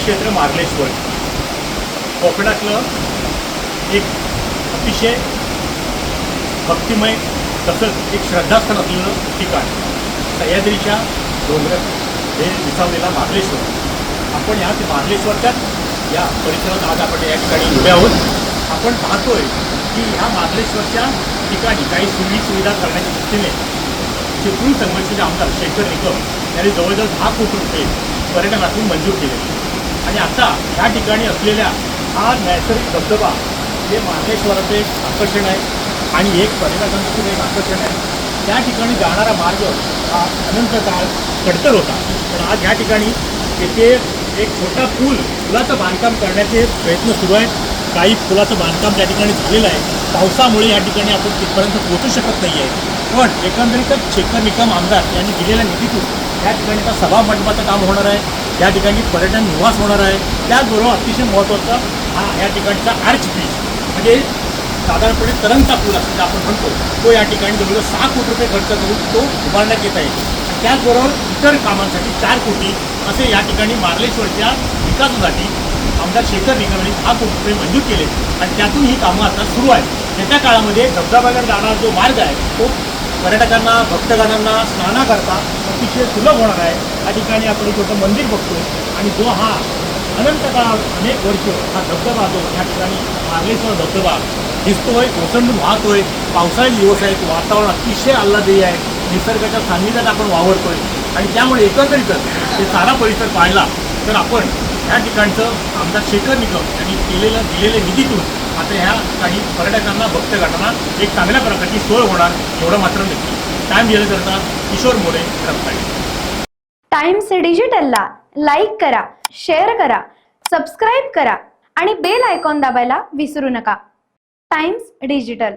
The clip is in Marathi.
श्रीक्षेत्र मार्लेश्वर कोकणातलं एक अतिशय भक्तिमय तसंच एक श्रद्धास्थान असलेलं ठिकाण सह्याद्रीच्या डोंगरात हे विसावलेला मार्लेश्वर. आपण या मार्लेश्वरच्याच या परिसरात आज आपण या ठिकाणी उभे आहोत. आपण पाहतोय की ह्या मार्लेश्वरच्या ठिकाणी काही सुविधा करण्याच्या दृष्टीने चिपळूण संघर्षाचे आमदार शेखर निकम यांनी जवळजवळ 10 कोटी रुपये पर्यटनातून मंजूर केले. आणि आता ह्या ठिकाणी असलेल्या हा नैसर्गिक धबधबा हे मार्लेश्वराचं एक आकर्षण आहे आणि एक पर्यटकांचं एक आकर्षण आहे. त्या ठिकाणी जाणारा मार्ग हा अनंत काळ खडतर होता, पण आज ह्या ठिकाणी येथे एक छोटा पुलाचं बांधकाम करण्याचे प्रयत्न सुरू आहेत. काही पुलाचं बांधकाम त्या ठिकाणी झालेलं आहे. पावसामुळे या ठिकाणी आपण तिथपर्यंत पोहोचू शकत नाही आहे, पण एकंदरीतच शेखर निकम आमदार यांनी दिलेल्या निधीतून या ठिकाणी आता सभा मंडपाचं काम होणार आहे. या ठिकाणी पर्यटन निवास होणार आहे. त्याचबरोबर अतिशय महत्त्वाचा हा या ठिकाणचा आर्च ब्रिज म्हणजे साधारणपणे तरंगता पूल असं आपण म्हणतो तो या ठिकाणी जवळजवळ 6 कोटी रुपये खर्च करून तो उभारण्यात येत आहे. त्याचबरोबर इतर कामांसाठी 4 कोटी असे या ठिकाणी मार्लेश्वरच्या विकासासाठी आमदार शेखर निकम यांनी 10 कोटी रुपये मंजूर केले आणि त्यातून ही कामं आता सुरू आहेत. येत्या काळामध्ये धबधब्यावर जाणारा जो मार्ग आहे तो पर्यटकांना भक्तगणांना स्नानाकरता अतिशय सुलभ होणार आहे. या ठिकाणी आपण छोटं मंदिर बघतोय आणि जो हा अनंत काळ अनेक वर्ष हा धबधबा जो या ठिकाणी मार्लेश्वर धबधबा दिसतोय, ओसंडून वाहतोय. पावसाळी दिवस आहेत, वातावरण अतिशय आल्हाददायी आहे, निसर्गाच्या सान्निध्यात आपण वावरतोय आणि त्यामुळे एकंदरीतच हे सारा परिसर पाहिला तर आपण या ठिकाणचं आमदार शेखर निकम यांनी दिलेल्या निधीतून आता ह्या काही पर्यटकांना भक्तगणांना एक चांगल्या प्रकारची सोय होणार एवढं मात्र नक्की. टाइम दिलं करता किशोर मोरे, रत्नागिरी. टाइम्स डिजिटलला लाईक करा, शेअर करा, सबस्क्राईब करा आणि बेल आयकॉन दाबायला विसरू नका. Times digital.